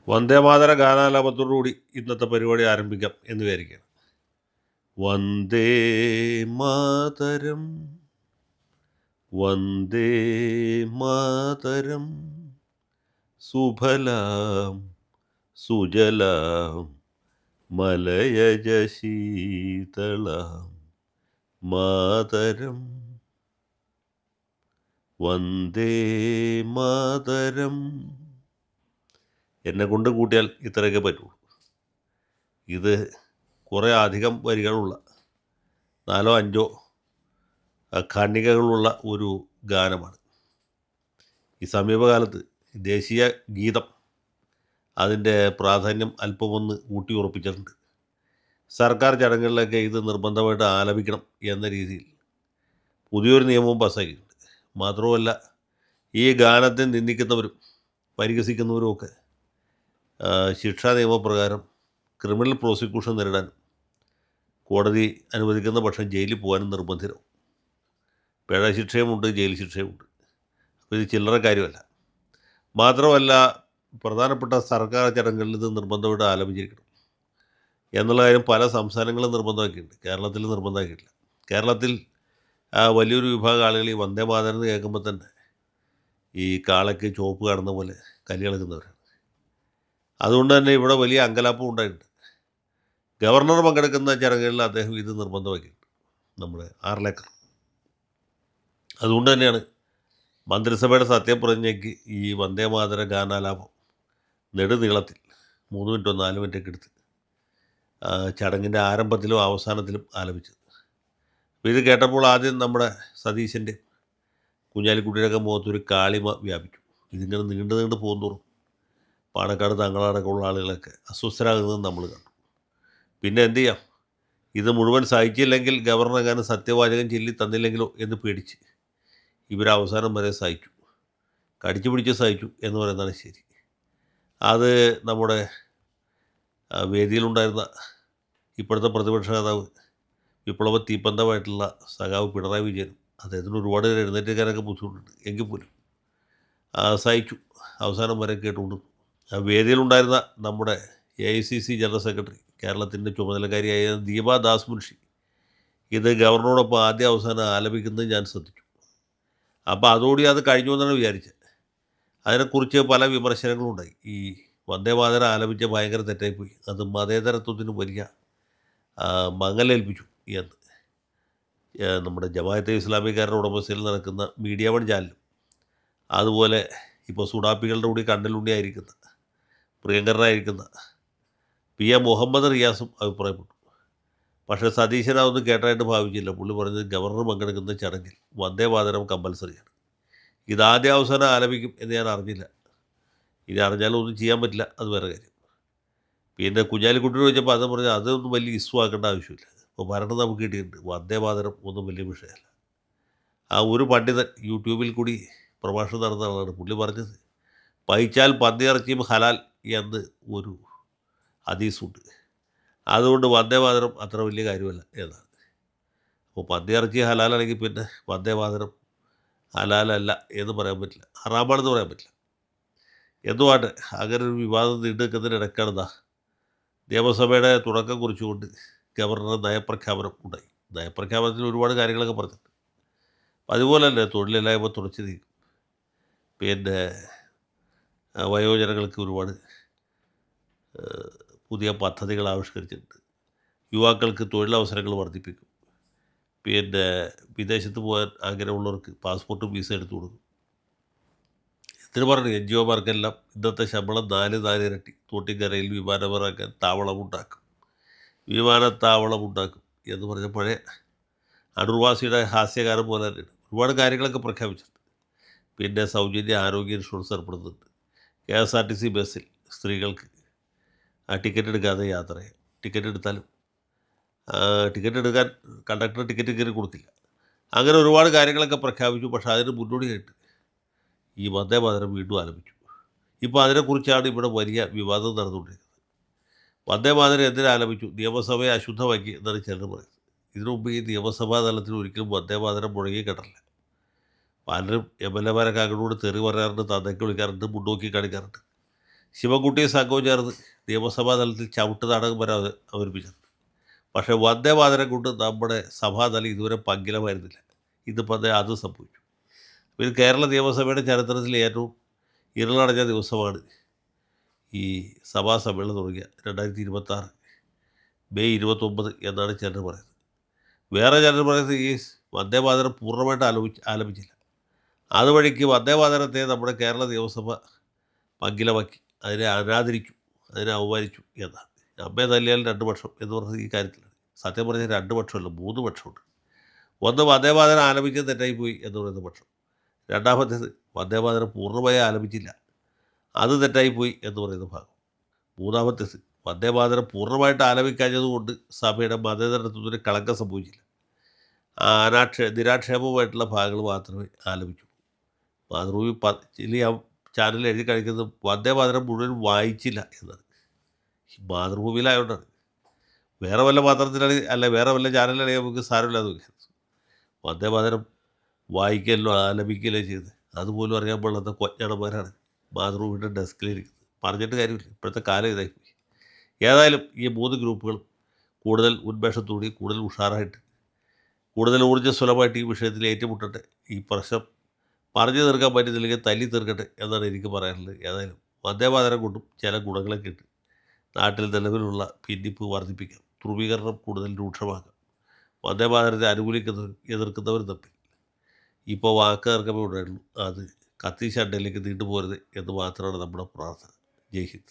വന്ദേമാതര ഗാനാലാപത്തോടുകൂടി ഇന്നത്തെ പരിപാടി ആരംഭിക്കാം എന്ന് വിചാരിക്കുകയാണ്. വന്ദേ മാതരം വന്ദേ മാതരം സുഫലാം സുജലാം മലയജ ശീതളാം മാതരം വന്ദേ മാതരം. എന്നെ കൊണ്ട് കൂട്ടിയാൽ ഇത്രയൊക്കെ പറ്റുള്ളൂ. ഇത് കുറേ അധികം വരികളുള്ള 4-5 ഖണ്ഡികകളുള്ള ഒരു ഗാനമാണ്. ഈ സമീപകാലത്ത് ദേശീയ ഗീതം അതിൻ്റെ പ്രാധാന്യം അല്പമൊന്ന് ഊട്ടി ഉറപ്പിച്ചിട്ടുണ്ട്. സർക്കാർ ചടങ്ങുകളിലൊക്കെ ഇത് നിർബന്ധമായിട്ട് ആലപിക്കണം എന്ന രീതിയിൽ പുതിയൊരു നിയമവും പാസ്സാക്കിയിട്ടുണ്ട്. മാത്രവുമല്ല, ഈ ഗാനത്തെ നിന്ദിക്കുന്നവരും പരിഹസിക്കുന്നവരുമൊക്കെ ശിക്ഷാ നിയമപ്രകാരം ക്രിമിനൽ പ്രോസിക്യൂഷൻ നേരിടാൻ കോടതി അനുവദിക്കുന്ന പക്ഷം ജയിലിൽ പോകാനും നിർബന്ധിതരാവും. പിഴ ശിക്ഷയുമുണ്ട്, ജയിൽ ശിക്ഷയുമുണ്ട്. അപ്പോൾ ഇത് ചില്ലറ കാര്യമല്ല. മാത്രമല്ല, പ്രധാനപ്പെട്ട സർക്കാർ ചടങ്ങുകളിൽ ഇത് നിർബന്ധമായിട്ട് ആലപിച്ചിരിക്കണം എന്നുള്ള കാര്യം പല സംസ്ഥാനങ്ങളും നിർബന്ധമാക്കിയിട്ടുണ്ട്. കേരളത്തിൽ നിർബന്ധമാക്കിയിട്ടില്ല. കേരളത്തിൽ വലിയൊരു വിഭാഗം ആളുകൾ ഈ വന്ദേ മാതരം എന്ന് കേൾക്കുമ്പോൾ തന്നെ ഈ കാളയ്ക്ക് ചുവപ്പ് കാണുന്ന പോലെ കലികളക്കുന്നവരാണ്. അതുകൊണ്ട് തന്നെ ഇവിടെ വലിയ അങ്കലാപ്പും ഉണ്ടായിട്ടുണ്ട്. ഗവർണർ പങ്കെടുക്കുന്ന ചടങ്ങുകളിൽ അദ്ദേഹം ഇത് നിർബന്ധമാക്കിയിട്ടുണ്ട്, നമ്മുടെ ആർലേക്കർ. അതുകൊണ്ട് തന്നെയാണ് മന്ത്രിസഭയുടെ സത്യപ്രതിജ്ഞയ്ക്ക് ഈ വന്ദേ മാതര ഗാനാലാപം നെടുനീളത്തിൽ 3 മിനിറ്റോ 4 മിനിറ്റൊക്കെ എടുത്ത് ചടങ്ങിൻ്റെ ആരംഭത്തിലും അവസാനത്തിലും ആലപിച്ചത്. അപ്പോൾ ഇത് കേട്ടപ്പോൾ ആദ്യം നമ്മുടെ സതീശൻ്റെ കുഞ്ഞാലിക്കുട്ടിയുടെയൊക്കെ മുഖത്തൊരു കാളിമ വ്യാപിച്ചു. ഇതിങ്ങനെ നീണ്ടു പോകുന്തോറും പാണക്കാട് തങ്ങളടക്കമുള്ള ആളുകളൊക്കെ അസ്വസ്ഥരാകുന്നത് നമ്മൾ കണ്ടു. പിന്നെ എന്തു ചെയ്യാം, ഇത് മുഴുവൻ സഹിച്ചില്ലെങ്കിൽ ഗവർണർ എങ്ങാനും സത്യവാചകം ചൊല്ലി തന്നില്ലെങ്കിലോ എന്ന് പേടിച്ച് ഇവരവസാനം വരെ സഹിച്ചു, കടിച്ചു പിടിച്ച് സഹിച്ചു എന്ന് പറയുന്നതാണ് ശരി. അത് നമ്മുടെ വേദിയിലുണ്ടായിരുന്ന ഇപ്പോഴത്തെ പ്രതിപക്ഷ നേതാവ് വിപ്ലവ തീപ്പന്തമായിട്ടുള്ള സഖാവ് പിണറായി വിജയൻ, അദ്ദേഹത്തിന് ഒരുപാട് എഴുന്നേറ്റുകാരൊക്കെ ബുദ്ധിമുട്ടുണ്ട്, എങ്കിൽ പോലും സഹിച്ചു, അവസാനം വരെ കേട്ടുകൊണ്ട്. വേദിയിലുണ്ടായിരുന്ന നമ്മുടെ AICC ജനറൽ സെക്രട്ടറി, കേരളത്തിൻ്റെ ചുമതലക്കാരിയായ ദീപാ ദാസ് മുൻഷി ഇത് ഗവർണറോടൊപ്പം ആദ്യ അവസാനം ആലപിക്കുന്നത് ഞാൻ ശ്രദ്ധിച്ചു. അപ്പോൾ അതോടെ അത് കഴിഞ്ഞു എന്നാണ് വിചാരിച്ചത്. അതിനെക്കുറിച്ച് പല വിമർശനങ്ങളുണ്ടായി. ഈ വന്ദേ മാതരം ആലപിച്ച ഭയങ്കര തെറ്റായിപ്പോയി, അത് മതേതരത്വത്തിന് വലിയ മങ്ങലേൽപ്പിച്ചു എന്ന് നമ്മുടെ ജമാഅത്തെ ഇസ്ലാമിക്കാരുടെ ഉടമസ്ഥയിൽ നടക്കുന്ന മീഡിയ വൺ ചാനലും അതുപോലെ ഇപ്പോൾ സുഡാപ്പികളുടെ കൂടി കണ്ണിലുണ്ടിയായിരിക്കുന്ന പ്രിയങ്കരനായിരിക്കുന്ന PM മുഹമ്മദ് റിയാസും അഭിപ്രായപ്പെട്ടു. പക്ഷേ സതീശൻ അതൊന്നും കേട്ടായിട്ട് ഭാവിച്ചില്ല. പുള്ളി പറഞ്ഞത് ഗവർണർ പങ്കെടുക്കുന്ന ചടങ്ങിൽ വന്ദേ മാതരം കമ്പൽസറിയാണ്, ഇതാദ്യ അവസാനം ആലപിക്കും എന്ന് ഞാൻ അറിഞ്ഞില്ല. ഇനി അറിഞ്ഞാലും ഒന്നും ചെയ്യാൻ പറ്റില്ല, അത് വേറെ കാര്യം. പിന്നെ കുഞ്ഞാലിക്കുട്ടിയോട് ചോദിച്ചപ്പോൾ അത് പറഞ്ഞാൽ അതൊന്നും വലിയ ഇഷ്യൂ ആക്കേണ്ട ആവശ്യമില്ല, ഇപ്പോൾ ഭരണം നമുക്ക് കിട്ടിയിട്ടുണ്ട്, വന്ദേ മാതരം ഒന്നും വലിയ വിഷയമല്ല. ഒരു പണ്ഡിതൻ യൂട്യൂബിൽ കൂടി പ്രഭാഷണം നടന്ന ആളാണ്. പുള്ളി പറഞ്ഞത് പൈച്ചാൽ പന്നിയിറച്ചിയും ഹലാൽ എന്ന് ഒരു ഹദീസുണ്ട്, അതുകൊണ്ട് വന്ദേ മാതരം അത്ര വലിയ കാര്യമല്ല എന്നാണ്. അപ്പോൾ പന്നിയിറച്ചി ഹലാലാണെങ്കിൽ പിന്നെ വന്ദേ മാതരം ഹലാലല്ല എന്ന് പറയാൻ പറ്റില്ല, ഹറാമാണെന്ന് പറയാൻ പറ്റില്ല. എന്തുവാട്ടെ, അങ്ങനെ ഒരു വിവാദം നീണ്ടു നിൽക്കുന്നതിനിടയ്ക്കാണെന്നാ നിയമസഭയുടെ തുടക്കം കുറിച്ചുകൊണ്ട് ഗവർണർ നയപ്രഖ്യാപനം ഉണ്ടായി. നയപ്രഖ്യാപനത്തിൽ ഒരുപാട് കാര്യങ്ങളൊക്കെ പറഞ്ഞിട്ടുണ്ട്. അതുപോലെ തന്നെ തൊഴിലില്ലായ്മ തുടച്ചു നീക്കും, പിന്നെ വയോജനങ്ങൾക്ക് ഒരുപാട് പുതിയ പദ്ധതികൾ ആവിഷ്കരിച്ചിട്ടുണ്ട്, യുവാക്കൾക്ക് തൊഴിലവസരങ്ങൾ വർദ്ധിപ്പിക്കും, പിന്നെ വിദേശത്ത് പോകാൻ ആഗ്രഹമുള്ളവർക്ക് പാസ്പോർട്ടും വിസ എടുത്തു കൊടുക്കും. ഇതിന് പറഞ്ഞു NGO മാർക്കെല്ലാം ഇന്നത്തെ ശമ്പളം 4 ഇരട്ടി തോട്ടിക്കരയിൽ വിമാനമിറക്കാൻ വിമാനത്താവളമുണ്ടാക്കും എന്ന് പറഞ്ഞ പഴയ അടൂർവാസിയുടെ ഹാസ്യകാലം പോലെ തന്നെയാണ്. ഒരുപാട് കാര്യങ്ങളൊക്കെ പ്രഖ്യാപിച്ചിട്ടുണ്ട്. പിന്നെ സൗജന്യ ആരോഗ്യ ഇൻഷുറൻസ് ഏർപ്പെടുത്തുന്നുണ്ട്. KSRTC ബസ്സിൽ സ്ത്രീകൾക്ക് ടിക്കറ്റ് എടുക്കാതെ യാത്ര ചെയ്യാം. ടിക്കറ്റ് എടുത്താലും ടിക്കറ്റ് എടുക്കാൻ കണ്ടക്ടർ ടിക്കറ്റ് കയറി കൊടുക്കില്ല. അങ്ങനെ ഒരുപാട് കാര്യങ്ങളൊക്കെ പ്രഖ്യാപിച്ചു. പക്ഷേ അതിന് മുന്നോടിയായിട്ട് ഈ വന്ദേ മാതരം വീണ്ടും ആലപിച്ചു. ഇപ്പോൾ അതിനെക്കുറിച്ചാണ് ഇവിടെ വലിയ വിവാദം നടന്നുകൊണ്ടിരിക്കുന്നത്. വന്ദേ മാതരം എന്തിനു ആലപിച്ചു, നിയമസഭയെ അശുദ്ധമാക്കി എന്നാണ് ചിലർ പറയുന്നത്. ഇതിനു മുമ്പ് ഈ നിയമസഭാ തലത്തിൽ ഒരിക്കലും വന്ദേ മാതരം മുഴങ്ങി കേട്ടില്ല. പലരും MLA മാരൊക്കെ അങ്ങോട്ട് തെറി പറയാറുണ്ട്, തന്തയ്ക്ക് വിളിക്കാറുണ്ട്, മുന്നോക്കി കാണിക്കാറുണ്ട്. ശിവൻകുട്ടിയും സംഘവും ചേർന്ന് നിയമസഭാ തലത്തിൽ ചവിട്ട് നാടകം വരെ അവതരിപ്പിച്ചിട്ടുണ്ട്. പക്ഷേ വന്ദേ മാതരം കൊണ്ട് നമ്മുടെ സഭാതലം ഇതുവരെ പങ്കിലമായിരുന്നില്ല. ഇന്നിപ്പോൾ അത് സംഭവിച്ചു. ഇത് കേരള നിയമസഭയുടെ ചരിത്രത്തിൽ ഏറ്റവും ഇരുളടഞ്ഞ ദിവസമാണ് ഈ സഭാ സമ്മേളനം തുടങ്ങിയ 2026 മെയ് 29 എന്നാണ് ചിലർ പറയുന്നത്. വേറെ ചിലർ പറയുന്നത് ഈ വന്ദേ മാതരം പൂർണ്ണമായിട്ട് ആലപിച്ചില്ല. അതുവഴിക്ക് വന്ദേ മാതരത്തെ നമ്മുടെ കേരള നിയമസഭ പങ്കിലമാക്കി, അതിനെ അനാദരിച്ചു, അതിനെ അവമാനിച്ചു എന്നാണ്. അമ്മയെ തല്ലിയാൽ 2 പക്ഷം എന്ന് പറഞ്ഞത് ഈ കാര്യത്തിലാണ്. സത്യം പറഞ്ഞാൽ 2 പക്ഷമല്ല, 3 പക്ഷമുണ്ട്. ഒന്ന് വന്ദേ മാതരം ആലപിച്ചത് തെറ്റായിപ്പോയി എന്ന് പറയുന്ന പക്ഷം. രണ്ടാമത്തേത് വന്ദേ മാതരം പൂർണ്ണമായി ആലപിച്ചില്ല, അത് തെറ്റായിപ്പോയി എന്ന് പറയുന്ന ഭാഗം. മൂന്നാമത്തേത് വന്ദേ മാതരം പൂർണ്ണമായിട്ട് ആലപിക്കാഞ്ഞതുകൊണ്ട് സഭയുടെ മതേതരത്വത്തിന് കളങ്കം സംഭവിച്ചില്ല, നിരാക്ഷേപമായിട്ടുള്ള ഭാഗങ്ങൾ മാത്രമേ ആലപിച്ചു. മാതൃഭൂമി ആ ചാനൽ എഴുതി കഴിക്കുന്നത് വന്ദേ മാതരം മുഴുവൻ വായിച്ചില്ല എന്നാണ്. മാതൃഭൂമിയിലായതുകൊണ്ടാണ്. വേറെ വല്ല പത്രത്തിലാണ് വേറെ വല്ല ചാനലാണെങ്കിൽ നമുക്ക് സാരമില്ലാതെ നോക്കിയത്. വന്ദേ മാതരം വായിക്കലോ ആലപിക്കലോ ചെയ്ത് അതുപോലും അറിയാൻ പാടില്ലാത്ത കൊഞ്ഞാടന്മാരാണ് മാതൃഭൂമിയുടെ ഡെസ്കിലിരിക്കുന്നത്. പറഞ്ഞിട്ട് കാര്യമില്ല, ഇപ്പോഴത്തെ കാലം ഇതായിപ്പോയി. ഏതായാലും ഈ 3 ഗ്രൂപ്പുകളും കൂടുതൽ ഉന്മേഷത്തോടെ, കൂടുതൽ ഉഷാറായിട്ട്, കൂടുതൽ ഊർജ്ജസ്വലമായിട്ട് ഈ വിഷയത്തിൽ ഏറ്റുമുട്ടട്ടെ. ഈ പ്രശ്നം പറഞ്ഞു തീർക്കാൻ പറ്റുന്നില്ലെങ്കിൽ തല്ലി തീർക്കട്ടെ എന്നാണ് എനിക്ക് പറയാനുള്ളത്. ഏതായാലും വന്ദേ മാതരം കൊണ്ടും ചില ഗുണങ്ങളൊക്കെ ഉണ്ട്. നാട്ടിൽ നിലവിലുള്ള ഭിന്നിപ്പ് വർദ്ധിപ്പിക്കാം, ധ്രുവീകരണം കൂടുതൽ രൂക്ഷമാക്കാം, വന്ദേ മാതരത്തെ അനുകൂലിക്കുന്നവരും എതിർക്കുന്നവരും തമ്മിൽ ഇപ്പോൾ വാക്ക് തർക്കമേ ഉണ്ടായിട്ടുള്ളൂ. അത് കത്തി ചണ്ടയിലേക്ക് നീണ്ടുപോരുത് എന്ന് മാത്രമാണ് നമ്മുടെ പ്രാർത്ഥന. ജയ് ഹിന്ദ്.